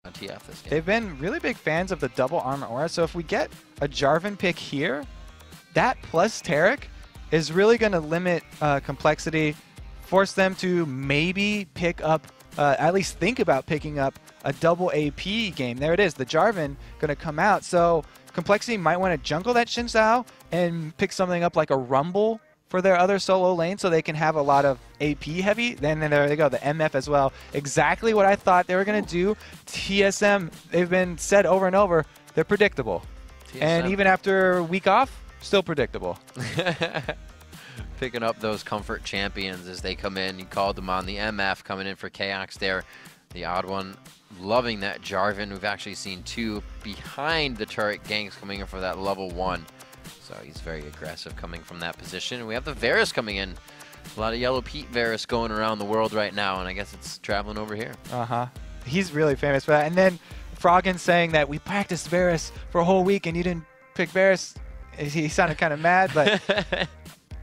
on TF this game. They've been really big fans of the double armor aura, so if we get a Jarvan pick here, that plus Taric is really going to limit complexity, force them to maybe pick up, at least think about picking up a double AP game. There it is, the Jarvan going to come out. So complexity might want to jungle that Xin Zhao and pick something up like a Rumble for their other solo lane so they can have a lot of AP heavy. Then there they go, the MF as well. Exactly what I thought they were going to do. TSM, they've been said over and over, they're predictable. TSM. And even after a week off, still predictable. Picking up those comfort champions as they come in. You called them on the MF coming in for Chaos there. The odd one, loving that Jarvan. We've actually seen two behind the turret ganks coming in for that level 1. So he's very aggressive coming from that position. And we have the Varus coming in. A lot of Yellow Pete Varus going around the world right now, and I guess it's traveling over here. He's really famous for that. And then Froggen saying that we practiced Varus for a whole week and you didn't pick Varus. He sounded kind of mad, but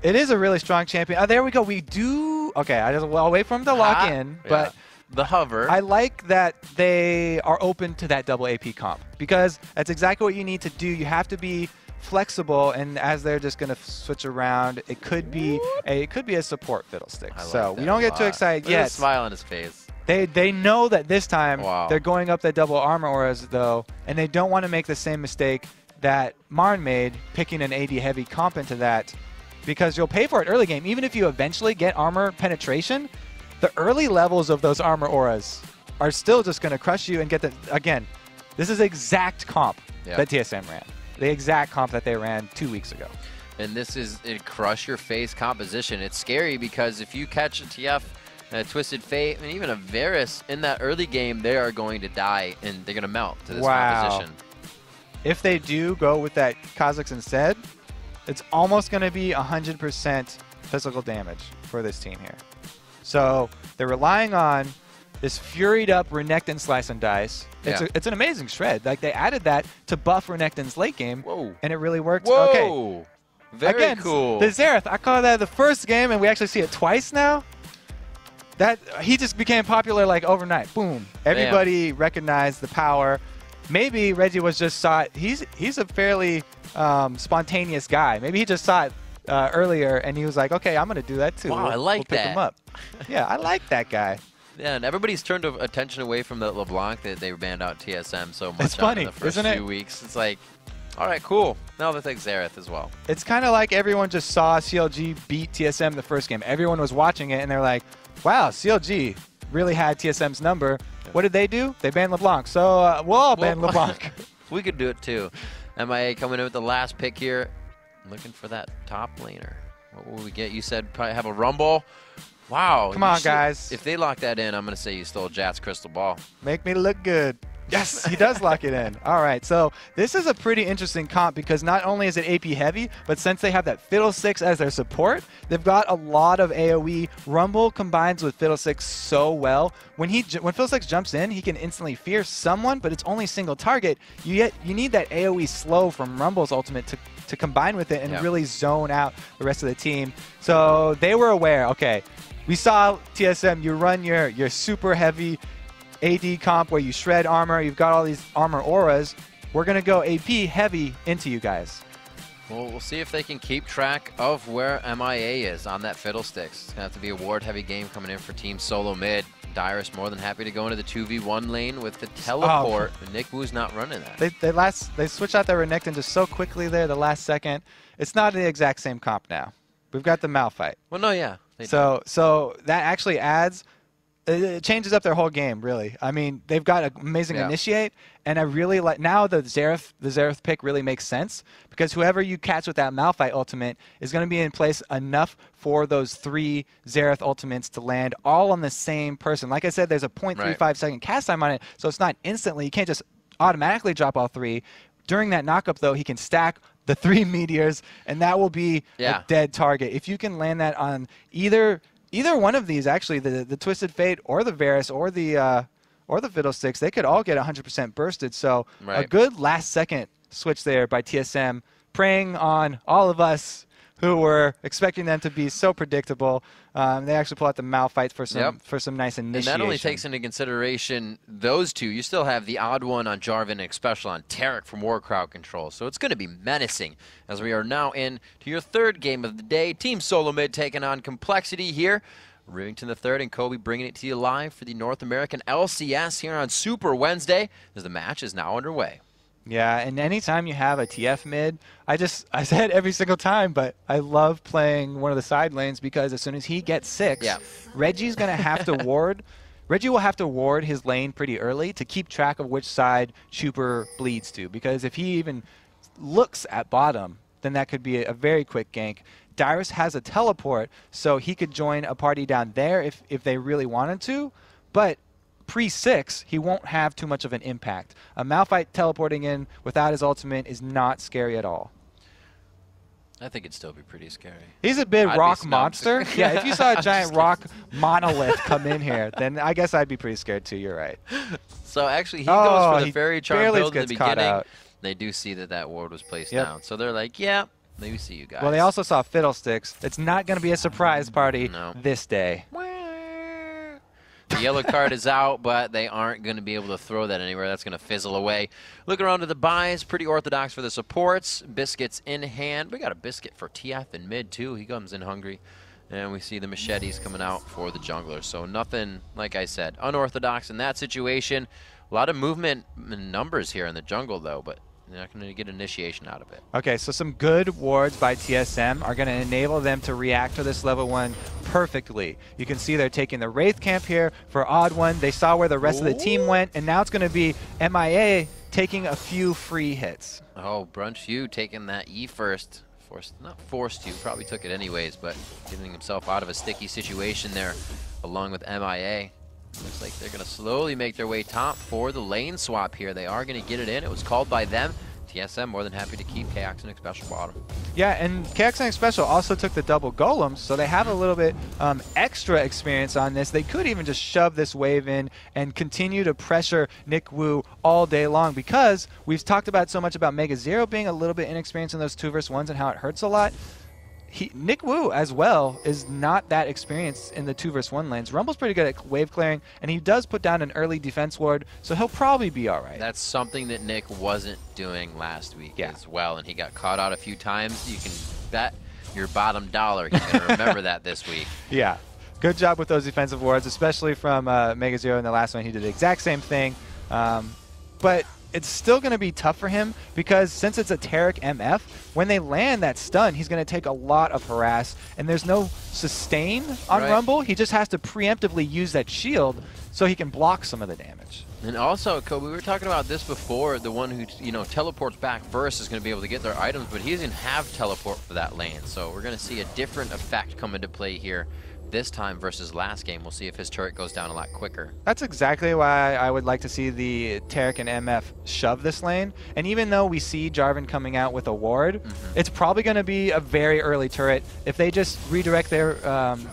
it is a really strong champion. Oh, there we go. We do. Okay, I'll wait for him to lock in, but the hover. I like that they are open to that double AP comp because that's exactly what you need to do. You have to be flexible, and as they're just going to switch around, it could be a support fiddlestick. So we don't get too excited yet. A smile on his face. They know that this time they're going up that double armor auras though, and they don't want to make the same mistake that Marn made, picking an AD heavy comp into that, because you'll pay for it early game. Even if you eventually get armor penetration, the early levels of those armor auras are still just going to crush you and get the, again, this is exact comp that TSM ran. The exact comp that they ran 2 weeks ago. And this is a crush your face composition. It's scary because if you catch a TF, a Twisted Fate, and even a Varus in that early game, they are going to die and they're going to melt to this composition. If they do go with that Kha'Zix instead, it's almost going to be 100% physical damage for this team here. So they're relying on this furied up Renekton Slice and Dice. It's an amazing shred. Like they added that to buff Renekton's late game, and it really worked. Okay. Very cool. The Xerath, I call that the first game, and we actually see it twice now. That he just became popular like overnight. Boom. Everybody recognized the power. Maybe Reggie was just saw it. He's a fairly spontaneous guy. Maybe he just saw it earlier, and he was like, okay, I'm going to do that too. Wow, I like we'll pick him up. Yeah, I like that guy. Yeah, and everybody's turned attention away from the LeBlanc that they banned out TSM so much. It's funny, in the first isn't it? few weeks. It's like, all right, cool. Now they'll take Xerath as well. It's kind of like everyone just saw CLG beat TSM the first game. Everyone was watching it, and they're like, wow, CLG really had TSM's number. What did they do? They banned LeBlanc. So we'll all ban LeBlanc. We could do it too. MIA coming in with the last pick here. Looking for that top laner. What will we get? You said probably have a Rumble. Wow. Come on, guys. If they lock that in, I'm going to say you stole Jat's crystal ball. Make me look good. Yes, he does lock it in. All right, so this is a pretty interesting comp because not only is it AP heavy, but since they have that Fiddlesticks as their support, they've got a lot of AoE. Rumble combines with Fiddlesticks so well. When Fiddlesticks jumps in, he can instantly fear someone, but it's only single target. You need that AoE slow from Rumble's ultimate to combine with it and really zone out the rest of the team. So they were aware, okay, we saw TSM, you run your super heavy AD comp where you shred armor, you've got all these armor auras. We're going to go AP heavy into you guys. Well, we'll see if they can keep track of where MIA is on that Fiddlesticks. It's going to have to be a ward-heavy game coming in for Team Solo Mid. Dyrus more than happy to go into the 2v1 lane with the teleport. And Nick Wu's not running that. They switched out their Renekton just so quickly there the last second. It's not the exact same comp now. We've got the Malphite. Well, no, yeah. So that actually adds... It changes up their whole game, really. I mean, they've got an amazing initiate, and I really like now the Xerath pick really makes sense because whoever you catch with that Malphite ultimate is going to be in place enough for those 3 Xerath ultimates to land all on the same person. Like I said, there's a 0.35 second cast time on it, so it's not instantly. You can't just automatically drop all 3. During that knockup, though, he can stack the 3 meteors, and that will be a dead target. If you can land that on either one of these, actually, the Twisted Fate or the Varus or the Fiddlesticks, they could all get 100% bursted. So a good last-second switch there by TSM, preying on all of us who were expecting them to be so predictable. They actually pull out the Malphite for some nice initiation. And that only takes into consideration those two. You still have the odd one on Jarvan and special on Taric from War Crowd Control. So it's going to be menacing as we are now in to your third game of the day. Team Solo Mid taking on compLexity here. Rivington III and Kobe bringing it to you live for the North American LCS here on Super Wednesday as the match is now underway. Yeah, and anytime you have a TF mid, I said every single time, but I love playing one of the side lanes because as soon as he gets 6, Reggie's going to have to ward. Reggie will have to ward his lane pretty early to keep track of which side Chuper bleeds to, because if he even looks at bottom, then that could be a very quick gank. Dyrus has a teleport, so he could join a party down there if they really wanted to, but pre-6, he won't have too much of an impact. A Malphite teleporting in without his ultimate is not scary at all. I think it'd still be pretty scary. He's a big rock monster. Yeah, if you saw a giant rock monolith come in here, then I guess I'd be pretty scared too. You're right. So actually, he goes for the Fairy Charm build in the beginning. Out. They do see that ward was placed down. So they're like, yeah, maybe see you guys. Well, they also saw Fiddlesticks. It's not going to be a surprise party this day. The yellow card is out, but they aren't going to be able to throw that anywhere. That's going to fizzle away. Look around to the buys. Pretty orthodox for the supports. Biscuits in hand. We got a biscuit for TF in mid, too. He comes in hungry. And we see the machetes coming out for the jungler. So nothing, like I said, unorthodox in that situation. A lot of movement and numbers here in the jungle, though, but they're not going to get initiation out of it. Okay, so some good wards by TSM are going to enable them to react to this level 1 perfectly. You can see they're taking the Wraith camp here for odd one. They saw where the rest of the team went, and now it's going to be MIA taking a few free hits. Oh, Brunch U taking that E first. Not forced to, probably took it anyways, but getting himself out of a sticky situation there along with MIA. Looks like they're going to slowly make their way top for the lane swap here. They are going to get it in. It was called by them. TSM more than happy to keep Kaoxenic Special bottom. Yeah, and Kaoxenic Special also took the double golems, so they have a little bit extra experience on this. They could even just shove this wave in and continue to pressure Nick Wu all day long, because we've talked about so much about Mega Zero being a little bit inexperienced in those 2v1s and how it hurts a lot. Nick Wu, as well, is not that experienced in the 2v1 lanes. Rumble's pretty good at wave clearing, and he does put down an early defense ward, so he'll probably be all right. That's something that Nick wasn't doing last week as well, and he got caught out a few times. You can bet your bottom dollar he's going to remember that this week. Yeah. Good job with those defensive wards, especially from Mega Zero in the last one. He did the exact same thing. But it's still going to be tough for him because since it's a Taric MF, when they land that stun, he's going to take a lot of harass, and there's no sustain on Rumble. He just has to preemptively use that shield so he can block some of the damage. And also, Kobe, we were talking about this before, the one who, teleports back first is going to be able to get their items, but he doesn't have teleport for that lane. So we're going to see a different effect come into play here this time versus last game. We'll see if his turret goes down a lot quicker. That's exactly why I would like to see the Taric and MF shove this lane. And even though we see Jarvan coming out with a ward, it's probably going to be a very early turret. If they just redirect their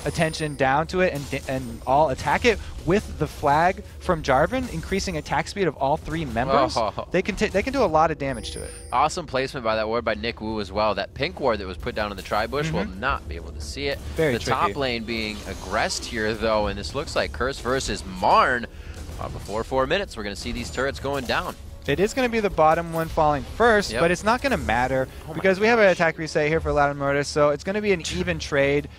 attention down to it and all attack it with the flag from Jarvan, increasing attack speed of all 3 members, they can do a lot of damage to it. Awesome placement by that ward by Nick Wu as well. That pink ward that was put down in the tri-bush will not be able to see it. Very the tricky. Top lane being aggressed here, though, and this looks like Curse versus Marn. Before 4 minutes, we're going to see these turrets going down. It is going to be the bottom one falling first, but it's not going to matter because we have an attack reset here for Loud Mortis, so it's going to be an even trade.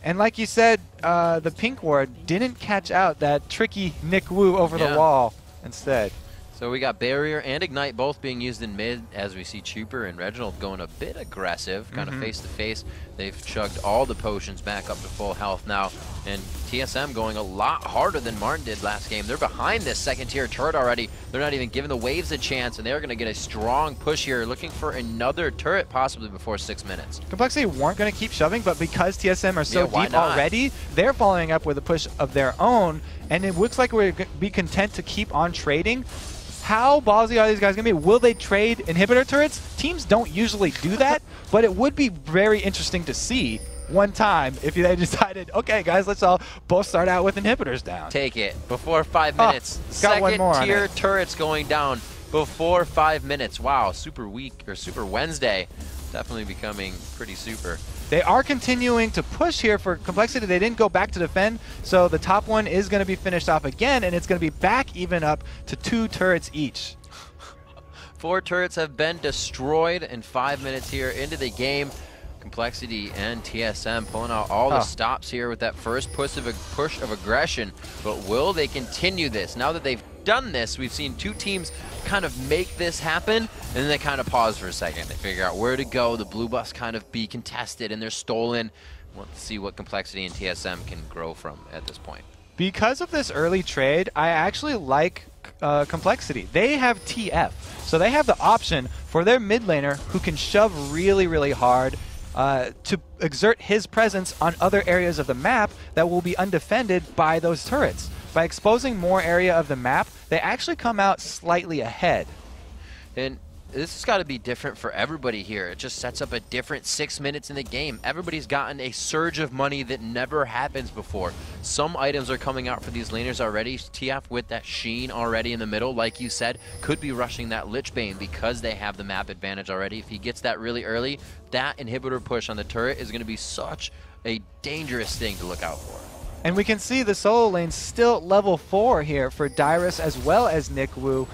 And like you said, the pink ward didn't catch out that tricky Nick Wu over the wall instead. So we got Barrier and Ignite both being used in mid as we see Chuper and Reginald going a bit aggressive, kind of face-to-face. They've chugged all the potions back up to full health now. And TSM going a lot harder than Martin did last game. They're behind this second-tier turret already. They're not even giving the waves a chance, and they're going to get a strong push here, looking for another turret possibly before 6 minutes. compLexity weren't going to keep shoving, but because TSM are so deep already, they're following up with a push of their own, and it looks like we're going to be content to keep on trading. How ballsy are these guys going to be? Will they trade inhibitor turrets? Teams don't usually do that, but it would be very interesting to see one time if they decided, okay, guys, let's all both start out with inhibitors down. Take it. Before 5 minutes. Second-tier turrets going down before 5 minutes. Wow, super week or Super Wednesday. definitely becoming pretty super. They are continuing to push here for compLexity. They didn't go back to defend, so the top one is going to be finished off again, and it's going to be back even up to 2 turrets each. 4 turrets have been destroyed in 5 minutes here into the game. compLexity and TSM pulling out all the stops here with that first push of aggression. But will they continue this? Now that they've done this, we've seen 2 teams kind of make this happen, and then they kind of pause for a second. They figure out where to go. The blue buffs kind of be contested, and they're stolen. We'll see what compLexity and TSM can grow from at this point. Because of this early trade, I actually like compLexity. They have TF, so they have the option for their mid laner who can shove really, really hard to exert his presence on other areas of the map that will be undefended by those turrets. By exposing more area of the map, they actually come out slightly ahead. And this has got to be different for everybody here. It just sets up a different 6 minutes in the game. Everybody's gotten a surge of money that never happens before. Some items are coming out for these laners already. TF with that Sheen already in the middle, like you said, could be rushing that Lich Bane because they have the map advantage already. If he gets that really early, that inhibitor push on the turret is going to be such a dangerous thing to look out for. And we can see the solo lane still level 4 here for Dyrus as well as Nick Wu.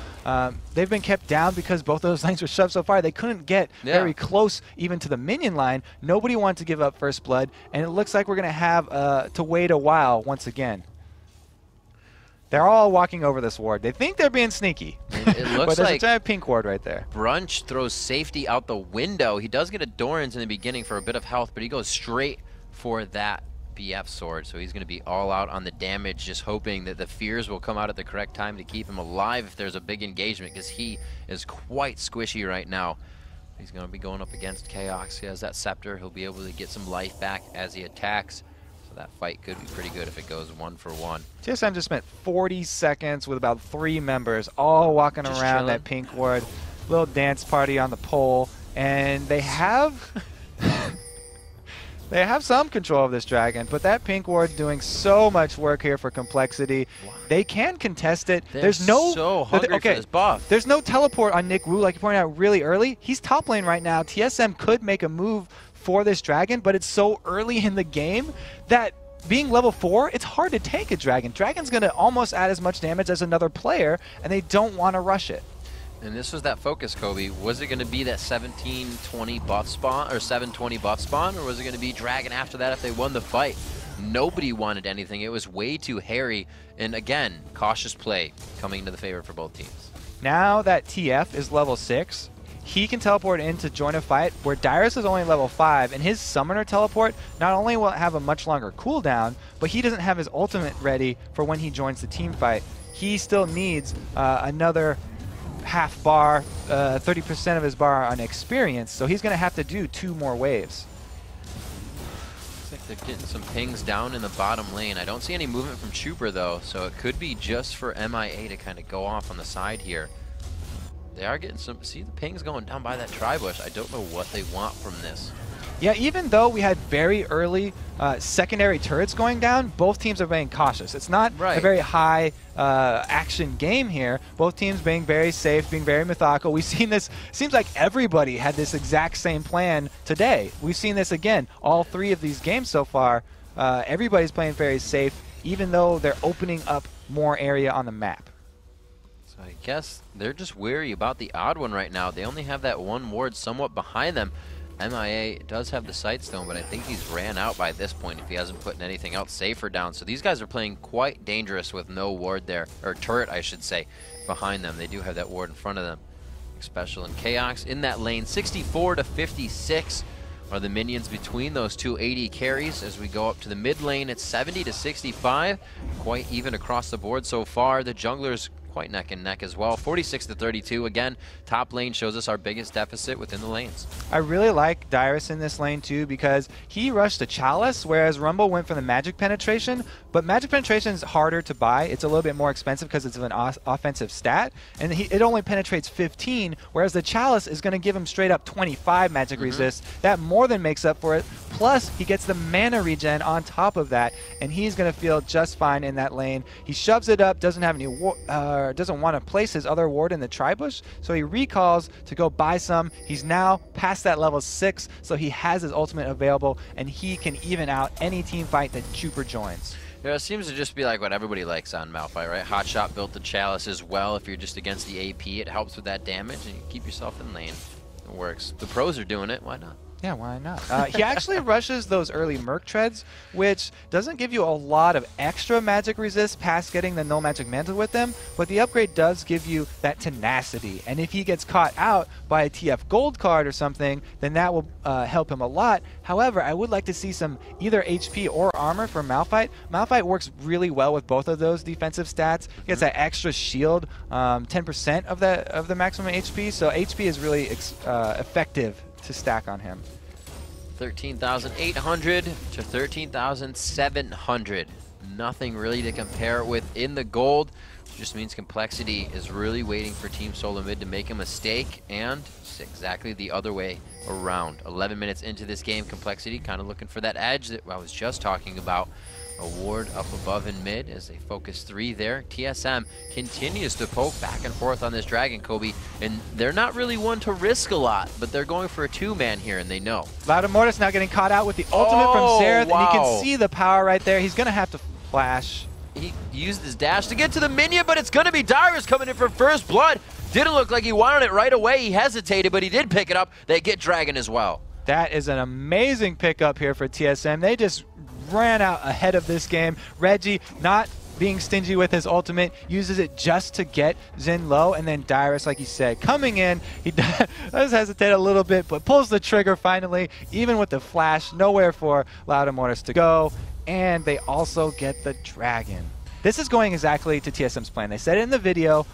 They've been kept down because both of those lanes were shoved so far. They couldn't get very close even to the minion line. Nobody wanted to give up first blood, and it looks like we're going to have to wait a while once again. They're all walking over this ward. They think they're being sneaky. It looks but there's like a giant pink ward right there. Brunch throws safety out the window. He does get a Doran's in the beginning for a bit of health, but he goes straight for that BF sword, so he's going to be all out on the damage, just hoping that the fears will come out at the correct time to keep him alive if there's a big engagement, because he is quite squishy right now. He's going to be going up against Chaos. He has that scepter. He'll be able to get some life back as he attacks, so that fight could be pretty good if it goes 1 for 1. TSM just spent 40 seconds with about 3 members all walking just around chilling. that pink ward. Little dance party on the pole, and they have they have some control of this dragon, but that pink ward's doing so much work here for compLexity. They can contest it. There's no so hungry for this buff. There's no teleport on Nick Wu, like you pointed out really early. He's top lane right now. TSM could make a move for this dragon, but it's so early in the game that being level 4, it's hard to take a dragon. Dragon's going to almost add as much damage as another player, and they don't want to rush it. And this was that focus, Kobe. Was it going to be that 17-20 buff spawn, or 7-20 buff spawn, or was it going to be Dragon after that if they won the fight? Nobody wanted anything. It was way too hairy. And again, cautious play coming into the favor for both teams. Now that TF is level 6, he can teleport in to join a fight where Dyrus is only level 5, and his summoner teleport not only will have a much longer cooldown, but he doesn't have his ultimate ready for when he joins the team fight. He still needs another half bar, 30% of his bar on experience, so he's going to have to do 2 more waves. Looks like they're getting some pings down in the bottom lane. I don't see any movement from Trooper though, so it could be just for MIA to kind of go off on the side here. They are getting some, see the pings going down by that Tribush. I don't know what they want from this. Yeah, even though we had very early secondary turrets going down, both teams are being cautious. It's not a very high action game here. Both teams being very safe, being very methodical. We've seen this, seems like everybody had this exact same plan today. We've seen this again, all 3 of these games so far. Everybody's playing very safe, even though they're opening up more area on the map. So I guess they're just wary about the odd one right now. They only have that 1 ward somewhat behind them. MIA does have the Sightstone, but I think he's ran out by this point if he hasn't put anything else safer down. So these guys are playing quite dangerous with no ward there, or turret I should say, behind them. They do have that ward in front of them. Special and Chaos in that lane. 64 to 56 are the minions between those 2 AD carries. As we go up to the mid lane, it's 70 to 65. Quite even across the board so far. The junglers quite neck and neck as well. 46 to 32. Again, top lane shows us our biggest deficit within the lanes. I really like Dyrus in this lane too because he rushed the Chalice, whereas Rumble went for the Magic Penetration. But Magic Penetration is harder to buy. It's a little bit more expensive because it's an offensive stat, and it only penetrates 15, whereas the Chalice is going to give him straight up 25 magic resist. That more than makes up for it Plus, he gets the mana regen on top of that, and he's going to feel just fine in that lane. He shoves it up, doesn't have any, doesn't want to place his other ward in the tri-bush, so he recalls to go buy some. He's now past that level 6, so he has his ultimate available, and he can even out any team fight that Chuper joins. Yeah, it seems to just be like what everybody likes on Malphite, right? Hotshot built the Chalice as well. If you're just against the AP, it helps with that damage, and you keep yourself in lane. It works. The pros are doing it. Why not? Yeah, why not? He actually rushes those early Merc Treads, which doesn't give you a lot of extra magic resist past getting the Null Magic Mantle with them, but the upgrade does give you that tenacity. And if he gets caught out by a TF Gold card or something, then that will help him a lot. However, I would like to see some either HP or armor from Malphite. Malphite works really well with both of those defensive stats. He gets that extra shield, 10% of the maximum HP, so HP is really effective to stack on him. 13,800 to 13,700. Nothing really to compare with in the gold. Just means compLexity is really waiting for Team Solo Mid to make a mistake, and it's exactly the other way around. 11 minutes into this game, compLexity kind of looking for that edge that I was just talking about. A ward up above in mid as they focus 3 there. TSM continues to poke back and forth on this dragon, Kobe, and they're not really one to risk a lot, but they're going for a 2-man here, and they know. Loudamortis now getting caught out with the ultimate from Xerath, and you can see the power right there. He's going to have to flash. He used his dash to get to the minion, but it's going to be Dyrus coming in for first blood. Didn't look like he wanted it right away. He hesitated, but he did pick it up. They get dragon as well. That is an amazing pickup here for TSM. They just ran out ahead of this game. Reggie, not being stingy with his ultimate, uses it just to get Xin low, and then Dyrus, like you said, coming in, he does hesitate a little bit, but pulls the trigger finally, even with the flash, nowhere for Loudamortis to go, and they also get the dragon. This is going exactly to TSM's plan. They said it in the video.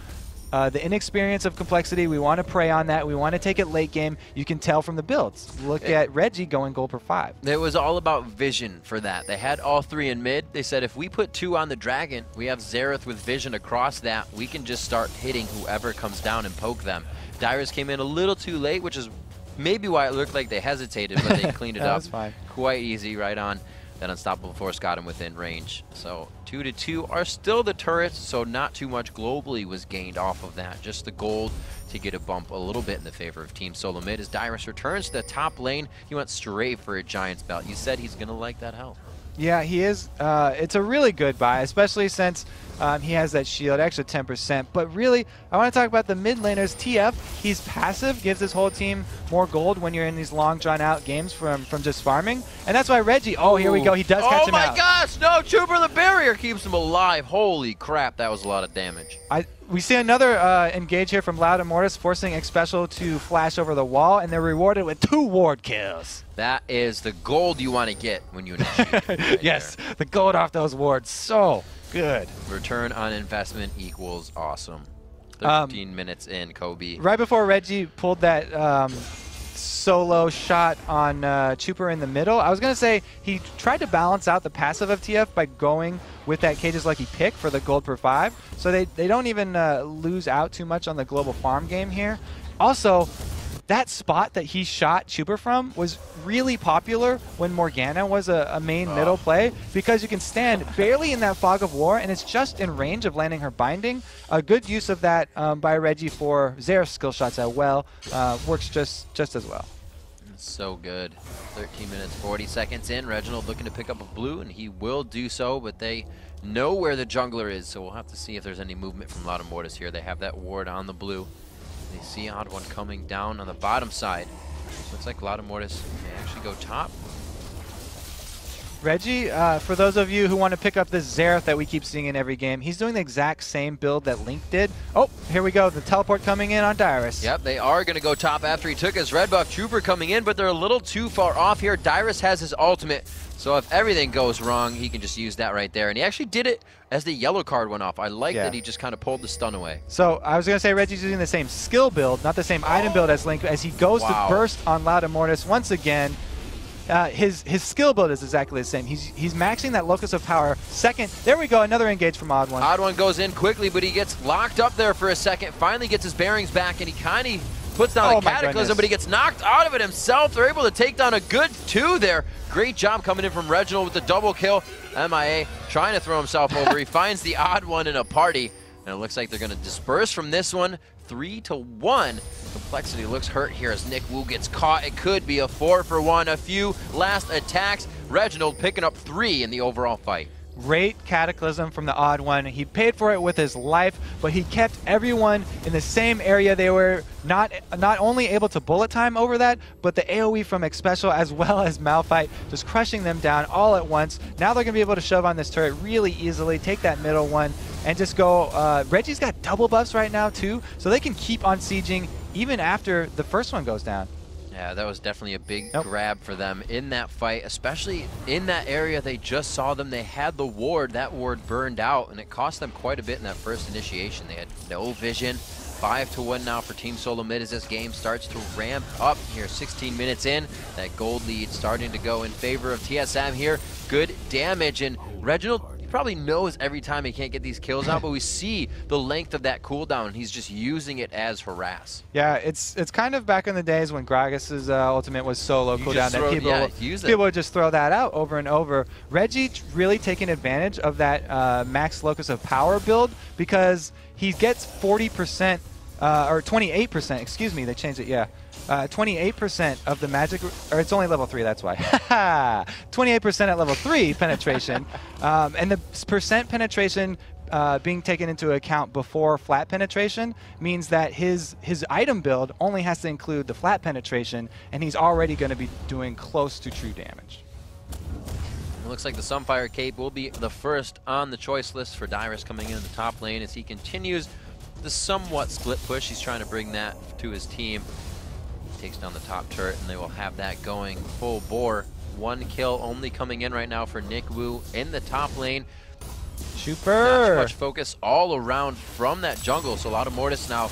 The inexperience of compLexity, we want to prey on that. We want to take it late game. You can tell from the builds. Look at Reggie going gold per 5. It was all about vision for that. They had all 3 in mid. They said if we put 2 on the dragon, we have Xerath with vision across that. We can just start hitting whoever comes down and poke them. Dyrus came in a little too late, which is maybe why it looked like they hesitated, but they cleaned it up. That's fine. Quite easy, right on. That Unstoppable Force got him within range. So 2-2 are still the turrets, so not too much globally was gained off of that. Just the gold to get a bump a little bit in the favor of Team Solo Mid. As Dyrus returns to the top lane, he went straight for a Giant's Belt. You said he's going to like that health. Yeah, he is. It's a really good buy, especially since he has that shield, extra 10%. But really, I want to talk about the mid laners. TF, he's passive, gives his whole team more gold when you're in these long, drawn-out games from just farming. And that's why Reggie, here we go, he does catch him out. Oh my gosh, no, Chuper the barrier keeps him alive. Holy crap, that was a lot of damage. We see another engage here from Loudamortis, forcing Xpecial to flash over the wall, and they're rewarded with 2 ward kills. That is the gold you want to get when you initiate. Right yes, the gold off those wards, so good. Return on investment equals awesome. 13 minutes in, Kobe. Right before Reggie pulled that solo shot on Chuper in the middle, I was going to say he tried to balance out the passive of TF by going with that Cage's Lucky Pick for the gold per 5, so they don't even lose out too much on the global farm game here. Also, that spot that he shot Chuper from was really popular when Morgana was a main middle play, because you can stand barely in that fog of war, and it's just in range of landing her binding. A good use of that by Reggie for Xerath's skill shots as well. Works just as well. So good. 13 minutes, 40 seconds in. Reginald looking to pick up a blue, and he will do so, but they know where the jungler is, so we'll have to see if there's any movement from Loudamortis here. They have that ward on the blue. They see Odd One coming down on the bottom side. Looks like Loudamortis may actually go top. Reggie, for those of you who want to pick up this Xerath that we keep seeing in every game, he's doing the exact same build that Link did. Oh, here we go. The teleport coming in on Dyrus. Yep, they are going to go top after he took his red buff. Trooper coming in, but they're a little too far off here. Dyrus has his ultimate, so if everything goes wrong, he can just use that right there. And he actually did it as the yellow card went off. I like that he just kind of pulled the stun away. So I was going to say Reggie's using the same skill build, not the same item build as Link, as he goes to burst on Loudamortis once again. His skill build is exactly the same. He's maxing that locus of power. Second, there we go, another engage from Odd One. Odd One goes in quickly, but he gets locked up there for a second, finally gets his bearings back, and he kind of puts down Oh the my Cataclysm, goodness. but he gets knocked out of it himself. They're able to take down a good 2 there. Great job coming in from Reginald with the double kill. MIA trying to throw himself over. He finds the odd one in a party, and it looks like they're going to disperse from this one. 3-1. compLexity looks hurt here as Nick Wu gets caught. It could be a 4-for-1. A few last attacks. Reginald picking up 3 in the overall fight. Great Cataclysm from the odd one. He paid for it with his life, but he kept everyone in the same area. They were not only able to bullet time over that, but the AoE from Xpecial as well as Malphite just crushing them down all at once. Now they're going to be able to shove on this turret really easily, take that middle one, and just go. Reggie's got double buffs right now too, so they can keep on sieging even after the first one goes down. Yeah, that was definitely a big grab for them in that fight, especially in that area they just saw them. They had the ward. That ward burned out, and it cost them quite a bit in that first initiation. They had no vision. 5-1 now for Team Solo Mid as this game starts to ramp up here. 16 minutes in, that gold lead starting to go in favor of TSM here. Good damage, and Reginald, probably knows every time he can't get these kills out, but we see the length of that cooldown. He's just using it as harass. Yeah, it's kind of back in the days when Gragas's ultimate was solo cooldown that people would just throw that out over and over. Reggie really taking advantage of that max locus of power build because he gets 40% or 28%, excuse me, they changed it, yeah. 28% of the magic, or it's only level 3, that's why. 28% at level 3 penetration. And the percent penetration being taken into account before flat penetration means that his item build only has to include the flat penetration, and he's already going to be doing close to true damage. It looks like the Sunfire Cape will be the first on the choice list for Dyrus coming into the top lane as he continues the somewhat split push. He's trying to bring that to his team. Takes down the top turret, and they will have that going full bore. 1 kill only coming in right now for Nick Wu in the top lane. Super! Not much focus all around from that jungle, so Loudamortis now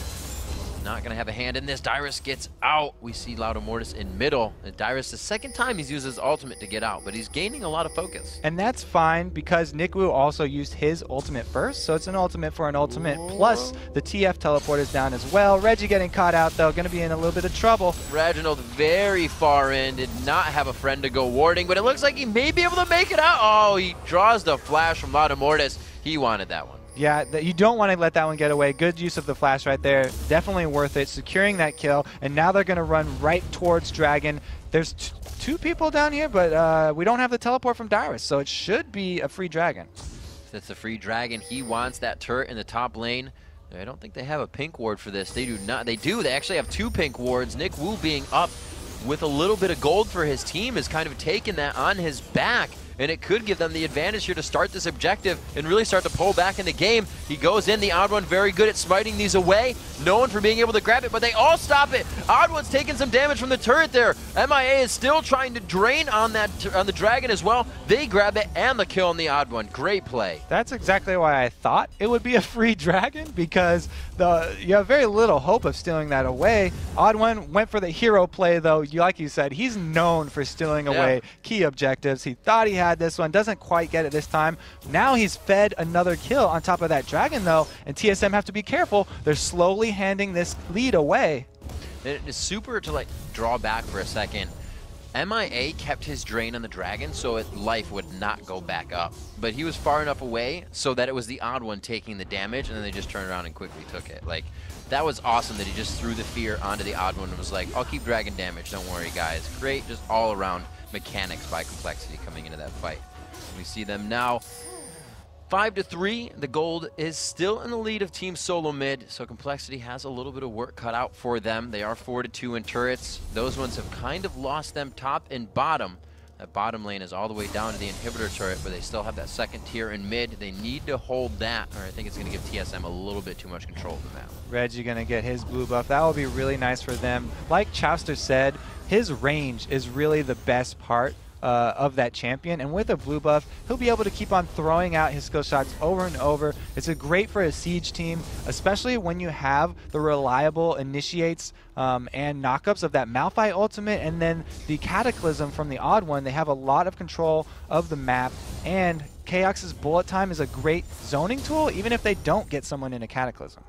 not going to have a hand in this. Dyrus gets out. We see Loudamortis in middle. And Dyrus, the second time he's used his ultimate to get out, but he's gaining a lot of focus. And that's fine because Nick Wu also used his ultimate first, so it's an ultimate for an ultimate. Ooh. Plus the TF teleport is down as well. Reggie getting caught out though, going to be in a little bit of trouble. Reginald very far in, did not have a friend to go warding, but it looks like he may be able to make it out. Oh, he draws the flash from Loudamortis. He wanted that one. Yeah, you don't want to let that one get away. Good use of the flash right there. Definitely worth it. Securing that kill. And now they're going to run right towards Dragon. There's 2 people down here, but we don't have the teleport from Dyrus, so it should be a free Dragon. That's a free Dragon. He wants that turret in the top lane. I don't think they have a pink ward for this. They do not. They do. They actually have 2 pink wards. Nick Wu being up with a little bit of gold for his team is kind of taking that on his back. And it could give them the advantage here to start this objective and really start to pull back in the game. He goes in, the Odd One very good at smiting these away. Known for being able to grab it, but they all stop it. Odd One's taking some damage from the turret there. MIA is still trying to drain on the Dragon as well. They grab it and the kill on the Odd One. Great play. That's exactly why I thought it would be a free Dragon, because you have very little hope of stealing that away. Odd One went for the hero play though. Like you said, he's known for stealing away key objectives. He thought he had this one, doesn't quite get it this time. Now he's fed another kill on top of that Dragon though, and TSM have to be careful. They're slowly handing this lead away. It is super to like draw back for a second. MIA kept his drain on the Dragon so life would not go back up. But he was far enough away so that it was the Odd One taking the damage, and then they just turned around and quickly took it. Like, that was awesome that he just threw the fear onto the Odd One and was like, I'll keep Dragon damage, don't worry guys. Great, just all around mechanics by compLexity coming into that fight. We see them now 5-3. The gold is still in the lead of Team Solo Mid, so compLexity has a little bit of work cut out for them. They are 4-2 in turrets. Those ones have kind of lost them top and bottom. That bottom lane is all the way down to the inhibitor turret, but they still have that second tier in mid. They need to hold that, or I think it's going to give TSM a little bit too much control of the map. Reggie going to get his blue buff. That will be really nice for them. Like Chowster said, his range is really the best part of that champion, and with a blue buff he'll be able to keep on throwing out his skill shots over and over. It's great for a siege team, especially when you have the reliable initiates and knockups of that Malphite ultimate and then the Cataclysm from the Odd One. They have a lot of control of the map, and Chaos's bullet time is a great zoning tool even if they don't get someone in a Cataclysm.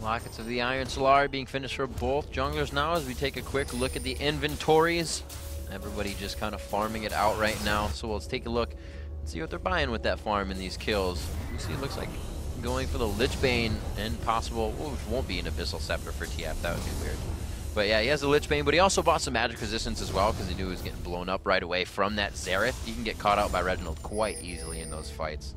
Lockets of the Iron Solar being finished for both junglers now as we take a quick look at the inventories. Everybody just kind of farming it out right now. So let's take a look and see what they're buying with that farm and these kills. You see it looks like going for the Lich Bane and possible, well, which won't be an Abyssal Scepter for TF, that would be weird. But yeah, he has a Lich Bane, but he also bought some magic resistance as well because he knew he was getting blown up right away from that Xerath. He can get caught out by Reginald quite easily in those fights.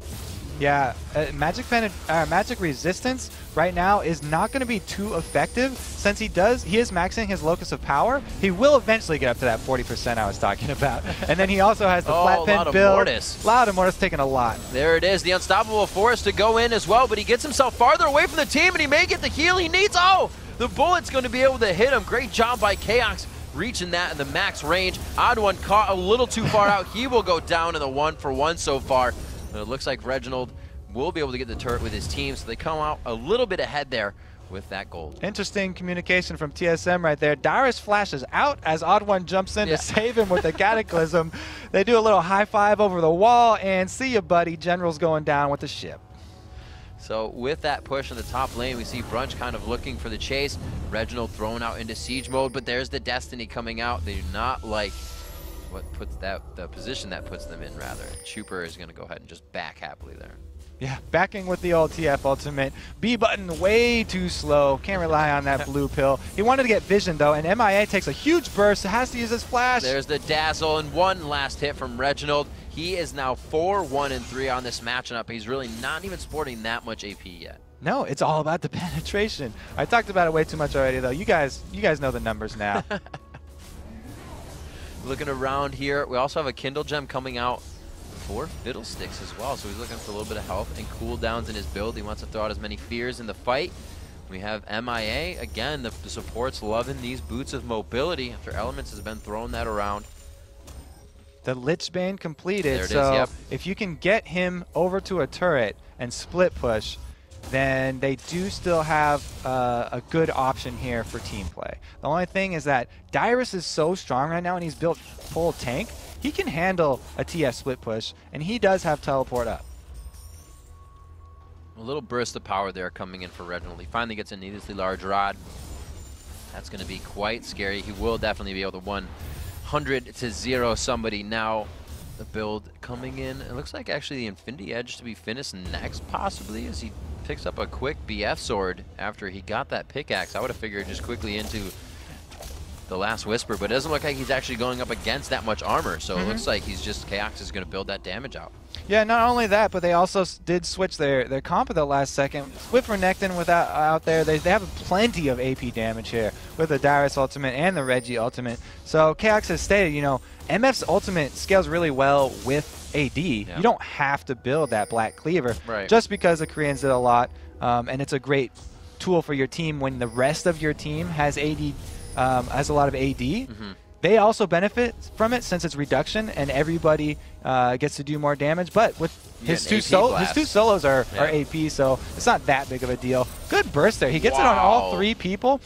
Yeah, magic resistance right now is not going to be too effective since he is maxing his locus of power. He will eventually get up to that 40% I was talking about. And then he also has the flat pen build. Mortis. Loud of Mortis taking a lot. There it is, the Unstoppable Force to go in as well, but he gets himself farther away from the team and he may get the heal he needs. Oh, the bullet's going to be able to hit him. Great job by Chaos reaching that in the max range. Odd One caught a little too far out. He will go down in the 1-for-1 so far. But it looks like Reginald will be able to get the turret with his team, so they come out a little bit ahead there with that gold. Interesting communication from TSM right there. Dyrus flashes out as Odd One jumps in to save him with a Cataclysm. They do a little high five over the wall, and see ya, buddy. General's going down with the ship. So with that push in the top lane, we see Brunch kind of looking for the chase. Reginald thrown out into siege mode, but there's the Destiny coming out. They do not like what puts the position that puts them in, rather. Chuper is going to go ahead and just back happily there. Yeah, backing with the old TF ultimate. B button way too slow. Can't rely on that blue pill. He wanted to get vision though, and MIA takes a huge burst. Has to use his flash. There's the dazzle and one last hit from Reginald. He is now 4-1-3 on this matchup. He's really not even sporting that much AP yet. No, it's all about the penetration. I talked about it way too much already though. You guys know the numbers now. Looking around here, we also have a Kindle Gem coming out for Fiddlesticks as well, so he's looking for a little bit of health and cooldowns in his build. He wants to throw out as many fears in the fight. We have MIA, again, the support's loving these boots of mobility after Elements has been throwing that around. The Lich Bane completed, there it so is, yep. If you can get him over to a turret and split push, then they do still have a good option here for team play. The only thing is that Dyrus is so strong right now and he's built full tank, he can handle a TF split push, and he does have teleport up. A little burst of power there coming in for Reginald. He finally gets a needlessly large rod. That's going to be quite scary. He will definitely be able to 100-0 somebody now. The build coming in. It looks like actually the Infinity Edge to be finished next, possibly, as he picks up a quick BF sword after he got that pickaxe. I would have figured just quickly into the Last Whisper, but it doesn't look like he's actually going up against that much armor, so it looks like he's just, Chaos is going to build that damage out. Yeah, not only that, but they also did switch their comp at the last second. With Renekton out there, they have plenty of AP damage here with the Dyrus ultimate and the Reggie ultimate. So Chaos has stated, you know, MF's ultimate scales really well with AD. Yeah. You don't have to build that Black Cleaver just because the Koreans did a lot, and it's a great tool for your team when the rest of your team has AD. Has a lot of AD. They also benefit from it since it's reduction and everybody gets to do more damage. But with his two solos are AP, so it's not that big of a deal. Good burst there. He gets it on all three people.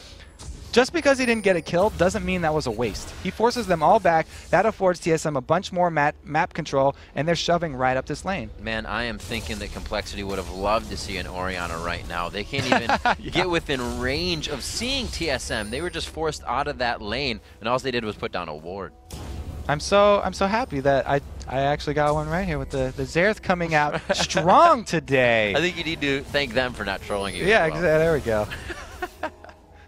Just because he didn't get a kill doesn't mean that was a waste. He forces them all back. That affords TSM a bunch more map control, and they're shoving right up this lane. Man, I am thinking that compLexity would have loved to see an Orianna right now. They can't even get within range of seeing TSM. They were just forced out of that lane, and all they did was put down a ward. I'm so happy that I actually got one right here with the Xerath coming out strong today. I think you need to thank them for not trolling you. Yeah, exactly. There we go.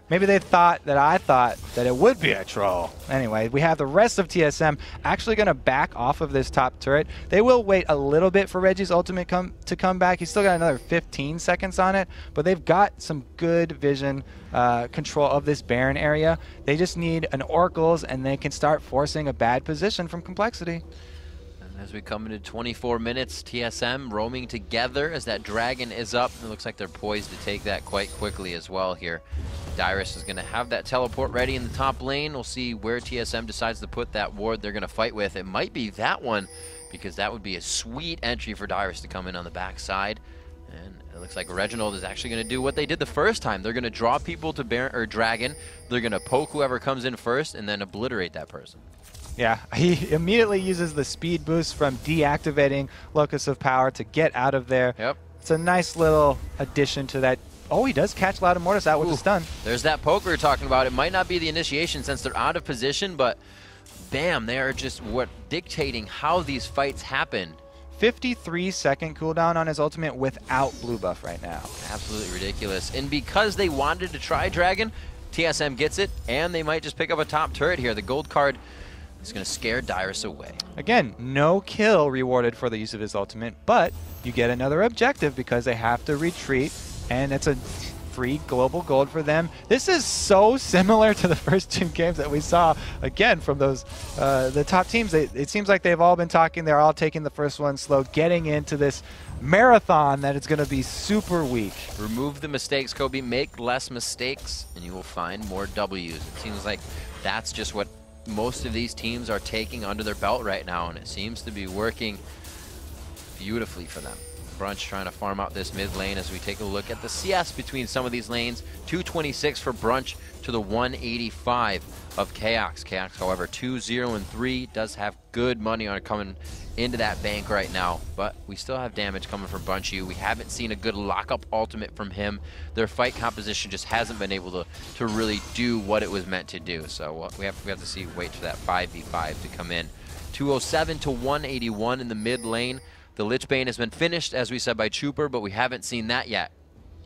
Maybe they thought that I thought that it would be a troll. Anyway, we have the rest of TSM actually going to back off of this top turret. They will wait a little bit for Reggie's ultimate to come back. He's still got another 15 seconds on it, but they've got some good vision control of this Baron area. They just need an Oracles, and they can start forcing a bad position from compLexity. As we come into 24 minutes, TSM roaming together as that dragon is up. It looks like they're poised to take that quite quickly as well here. Dyrus is going to have that teleport ready in the top lane. We'll see where TSM decides to put that ward they're going to fight with. It might be that one, because that would be a sweet entry for Dyrus to come in on the backside. And it looks like Reginald is actually going to do what they did the first time. They're going to draw people to Dragon. They're going to poke whoever comes in first and then obliterate that person. Yeah, he immediately uses the speed boost from deactivating Locus of Power to get out of there. Yep. It's a nice little addition to that Oh, he does catch Loud Immortus out with the stun. There's that poke we were talking about. It might not be the initiation since they're out of position, but bam, they are just dictating how these fights happen. 53-second cooldown on his ultimate without blue buff right now. Absolutely ridiculous. And because they wanted to try Dragon, TSM gets it, and they might just pick up a top turret here. The gold card is going to scare Dyrus away. Again, no kill rewarded for the use of his ultimate, but you get another objective because they have to retreat, and it's a free global gold for them. This is so similar to the first 2 games that we saw, again, from those the top teams. It seems like they've all been talking. They're all taking the first one slow, getting into this marathon that it's going to be super weak. Remove the mistakes, Kobe. Make less mistakes, and you will find more W's. It seems like that's just what most of these teams are taking under their belt right now, and it seems to be working beautifully for them. Brunch trying to farm out this mid lane as we take a look at the CS between some of these lanes. 226 for Brunch to the 185 of Chaos. Chaos, however, 2-0-3, does have good money on it coming into that bank right now, but we still have damage coming from Brunch. We haven't seen a good lockup ultimate from him. Their fight composition just hasn't been able to really do what it was meant to do. So we have to see, wait for that 5v5 to come in. 207 to 181 in the mid lane. The Lich Bane has been finished, as we said, by Trooper, but we haven't seen that yet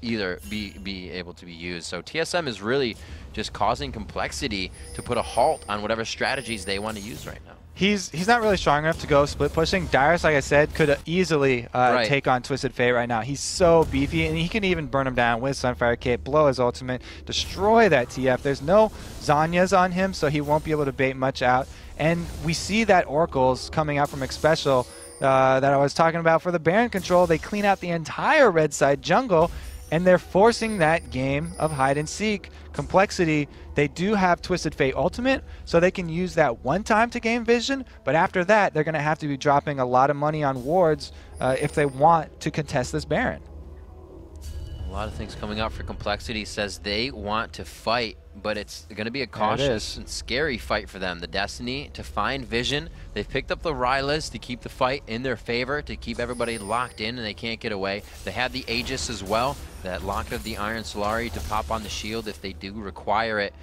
either be able to be used. So TSM is really just causing compLexity to put a halt on whatever strategies they want to use right now. He's not really strong enough to go split pushing. Dyrus, like I said, could easily take on Twisted Fate right now. He's so beefy, and he can even burn him down with Sunfire Cape, blow his ultimate, destroy that TF. There's no Zanyas on him, so he won't be able to bait much out. And we see that Oracles coming out from Xpecial that I was talking about for the Baron control. They clean out the entire red side jungle, and they're forcing that game of hide and seek. compLexity, they do have Twisted Fate ultimate, so they can use that one time to gain vision, but after that, they're going to have to be dropping a lot of money on wards if they want to contest this Baron. A lot of things coming out for compLexity. Says they want to fight, but it's going to be a cautious and scary fight for them. The Destiny to find vision. They've picked up the Rylas to keep the fight in their favor, to keep everybody locked in and they can't get away. They have the Aegis as well, that lock of the Iron Solari to pop on the shield if they do require it.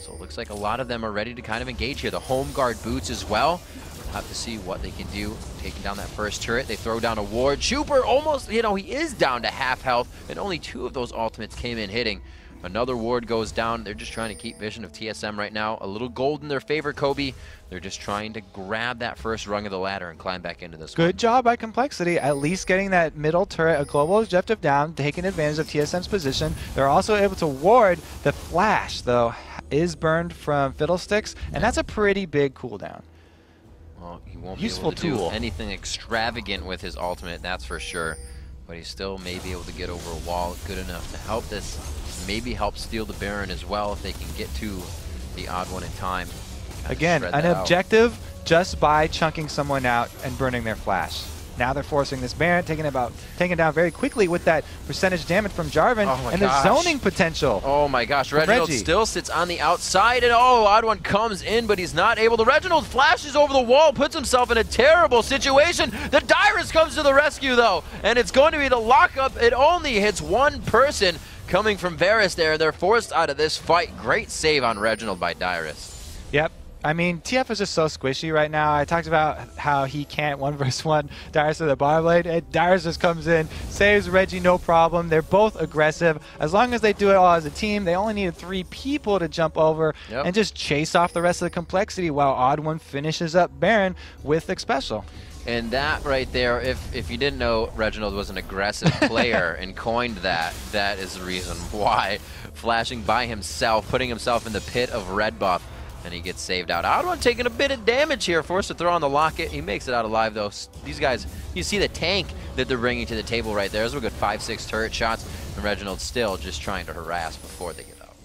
So it looks like a lot of them are ready to kind of engage here. The Home Guard boots as well. We'll have to see what they can do. Taking down that first turret, they throw down a ward. Chuper almost, he is down to half health, and only 2 of those ultimates came in hitting. Another ward goes down. They're just trying to keep vision of TSM right now. A little gold in their favor, Kobe. They're just trying to grab that first rung of the ladder and climb back into this one. Good job by compLexity, at least getting that middle turret, a global objective down, taking advantage of TSM's position. They're also able to ward. The flash, though, is burned from Fiddlesticks, and that's a pretty big cooldown. Well, he won't be able to do anything extravagant with his ultimate, that's for sure. But he still may be able to get over a wall good enough to help this. Maybe help steal the Baron as well if they can get to the odd one in time. Again, an objective just by chunking someone out and burning their flash. Now they're forcing this Baron, taking down very quickly with that percentage damage from Jarvan and the zoning potential. Oh my gosh, Reginald still sits on the outside, and odd one comes in, but he's not able to. Reginald flashes over the wall, puts himself in a terrible situation. The Dyrus comes to the rescue though, and it's going to be the lockup. It only hits one person coming from Varus there. They're forced out of this fight. Great save on Reginald by Dyrus. Yep. I mean, TF is just so squishy right now. I talked about how he can't 1v1 Dyrus with the bottom lane, and Dyrus just comes in, saves Reggie, no problem. They're both aggressive. As long as they do it all as a team, they only needed 3 people to jump over and just chase off the rest of the compLexity while Odd One finishes up Baron with Xpecial. And that right there, if you didn't know Reginald was an aggressive player and coined that, that is the reason why. Flashing by himself, putting himself in the pit of red buff, and he gets saved out. Odd One taking a bit of damage here, forced to throw on the locket. He makes it out alive, though. These guys, you see the tank that they're bringing to the table right there. Those were good 5-6 turret shots, and Reginald's still just trying to harass before they get out.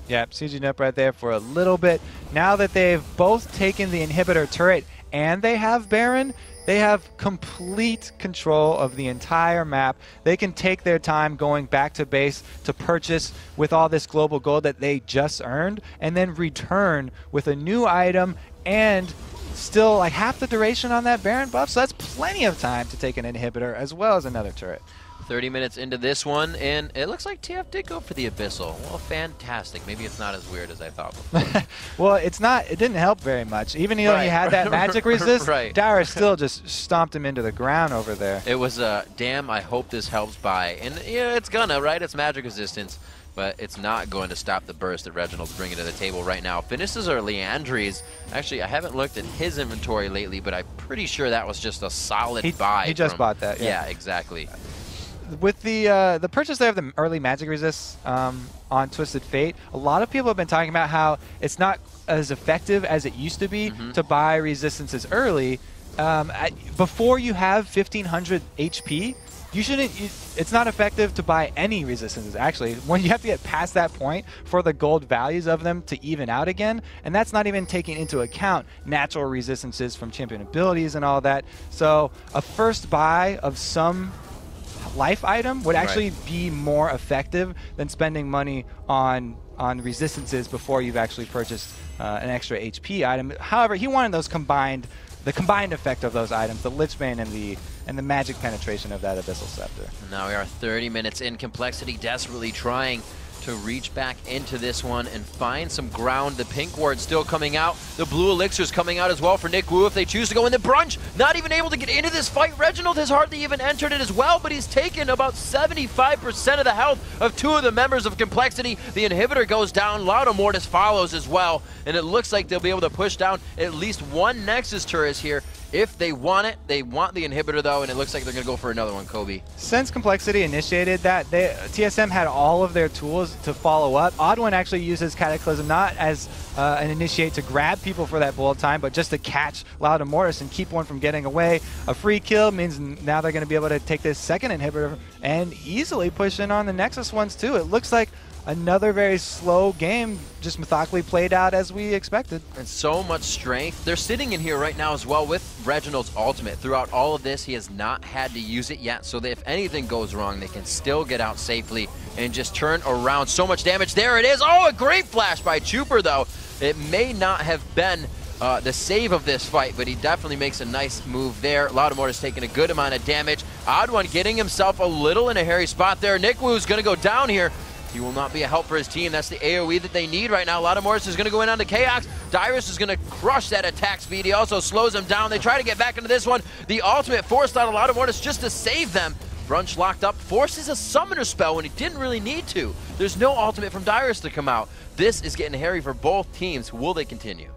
Yeah, CG up right there for a little bit. Now that they've both taken the inhibitor turret and they have Baron, they have complete control of the entire map. They can take their time going back to base to purchase with all this global gold that they just earned, and then return with a new item and still like half the duration on that Baron buff. So that's plenty of time to take an inhibitor as well as another turret. 30 minutes into this one, and it looks like TF did go for the Abyssal. Well, fantastic. Maybe it's not as weird as I thought before. Well, it's not. It didn't help very much. Even though he had that magic resist, Dyrus still just stomped him into the ground over there. It was a damn, I hope this helps buy. And yeah, it's gonna, right? It's magic resistance. But it's not going to stop the burst that Reginald's bringing to the table right now. Finishes are Leandri's. Actually, I haven't looked at his inventory lately, but I'm pretty sure that was just a solid buy. He just bought that, yeah. Yeah, exactly. With the purchase there of the early magic resists on Twisted Fate, a lot of people have been talking about how it's not as effective as it used to be to buy resistances early. Before you have 1500 HP, you shouldn't. It's not effective to buy any resistances, actually. When you have to get past that point for the gold values of them to even out again, and that's not even taking into account natural resistances from champion abilities and all that. So a first buy of some life item would actually be more effective than spending money on resistances before you've actually purchased an extra HP item. However, he wanted those combined. The combined effect of those items, the Lichbane and the magic penetration of that Abyssal Scepter. Now we are 30 minutes in. compLexity desperately trying to reach back into this one and find some ground. The pink ward still coming out. The blue elixir's coming out as well for Nick Wu if they choose to go in. The Brunch not even able to get into this fight. Reginald has hardly even entered it as well, but he's taken about 75% of the health of two of the members of compLexity. The inhibitor goes down. Laudomortis follows as well, and it looks like they'll be able to push down at least one Nexus turret here. If they want it, they want the inhibitor though, and it looks like they're going to go for another one, Kobe. Since compLexity initiated that, TSM had all of their tools to follow up. Odd1 actually uses Cataclysm not as an initiate to grab people for that bullet time, but just to catch Laudomortis and keep one from getting away. A free kill means now they're going to be able to take this second inhibitor and easily push in on the Nexus ones too. It looks like another very slow game, just methodically played out as we expected. And so much strength. They're sitting in here right now as well with Reginald's ultimate. Throughout all of this, he has not had to use it yet, so that if anything goes wrong, they can still get out safely and just turn around. So much damage. There it is. Oh, a great flash by Chuper, though. It may not have been the save of this fight, but he definitely makes a nice move there. Laudomortis taking a good amount of damage. Odd1 getting himself a little in a hairy spot there. Nick Wu's going to go down here. He will not be a help for his team. That's the AoE that they need right now. Laudomortis is going to go in onto Chaos. Dyrus is going to crush that attack speed. He also slows him down. They try to get back into this one. The ultimate forced out of Laudomortis just to save them. Brunch locked up, forces a summoner spell when he didn't really need to. There's no ultimate from Dyrus to come out. This is getting hairy for both teams. Will they continue?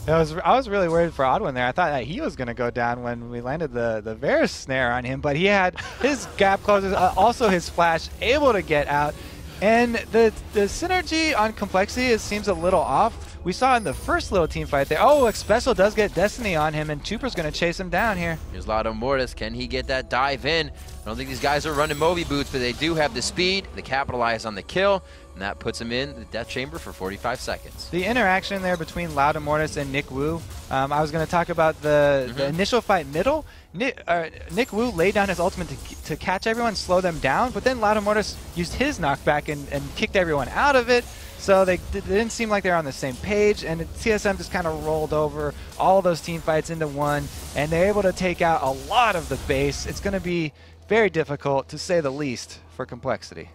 I was really worried for Odd1 there. I thought that he was going to go down when we landed the Varus snare on him, but he had his gap closes, also his flash, able to get out. And the synergy on compLexity seems a little off. We saw in the first little team fight there. Oh, Expressal does get Destiny on him, and Chuper's going to chase him down here. Here's Laudomortis. Can he get that dive in? I don't think these guys are running Moby boots, but they do have the speed. They capitalize on the kill, and that puts him in the death chamber for 45 seconds. The interaction there between Laudomortis and Nick Wu, I was going to talk about the initial fight middle. Nick Wu laid down his ultimate to catch everyone, slow them down, but then Laudomortis used his knockback and kicked everyone out of it. So they didn't seem like they were on the same page, and TSM just kind of rolled over all those team fights into one, and they're able to take out a lot of the base. It's going to be very difficult, to say the least, for compLexity.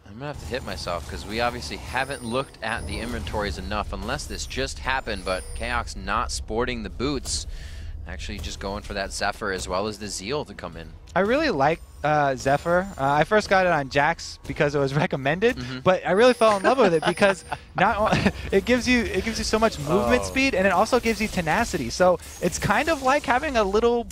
I'm going to have to hit myself because we obviously haven't looked at the inventories enough unless this just happened, but Chaos not sporting the boots. Actually just going for that Zephyr as well as the Zeal to come in. I really like Zephyr. I first got it on Jax because it was recommended, but I really fell in love with it because it gives you so much movement speed, and it also gives you tenacity. So it's kind of like having a little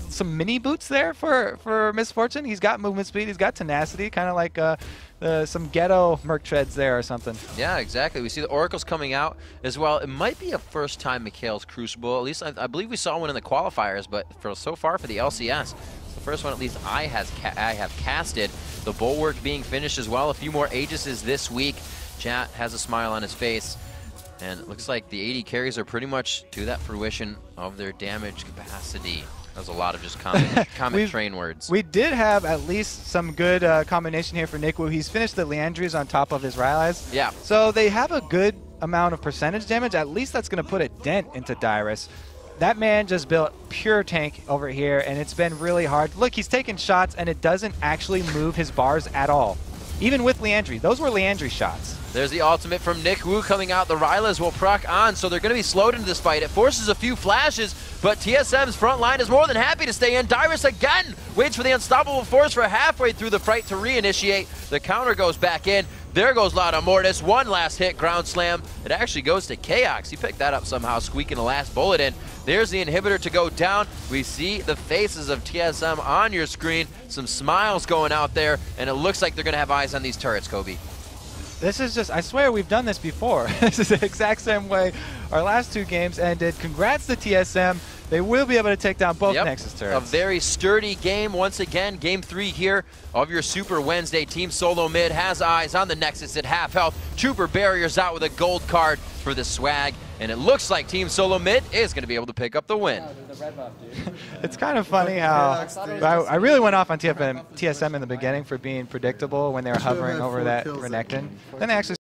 some mini boots there for Misfortune. He's got movement speed, he's got tenacity, kind of like some ghetto Merc Treads there or something. Yeah, exactly. We see the Oracles coming out as well. It might be a first time Mikhail's Crucible. At least I believe we saw one in the qualifiers, but so far for the LCS, the first one at least I have casted. The Bulwark being finished as well. A few more Aegises this week. Chat has a smile on his face. And it looks like the AD carries are pretty much to that fruition of their damage capacity. That was a lot of just common train words. We did have at least some good combination here for Nick Wu. He's finished the Leandri's on top of his Rylai's. Yeah. So they have a good amount of percentage damage. At least that's going to put a dent into Dyrus. that man just built pure tank over here, and it's been really hard. Look, he's taking shots, and it doesn't actually move his bars at all. Even with Leandry. Those were Leandry shots. There's the ultimate from Nick Wu coming out. The Rylas will proc on, so they're going to be slowed into this fight. It forces a few flashes, but TSM's front line is more than happy to stay in. Dyrus again waits for the unstoppable force for halfway through the fight to reinitiate. The counter goes back in. There goes Loud Mortis. One last hit, ground slam. It actually goes to Chaos. He picked that up somehow, squeaking the last bullet in. There's the inhibitor to go down. We see the faces of TSM on your screen. Some smiles going out there, and it looks like they're going to have eyes on these turrets, Kobe. This is just, I swear we've done this before. This is the exact same way our last 2 games ended. Congrats to TSM. They will be able to take down both Nexus turrets. A very sturdy game once again. Game 3 here of your Super Wednesday. Team Solo Mid has eyes on the Nexus at half health. Trooper Barriers out with a gold card for the swag. And it looks like Team Solo Mid is going to be able to pick up the win. It's kind of funny how I really went off on TSM in the beginning for being predictable when they were hovering over that Renekton. Then they actually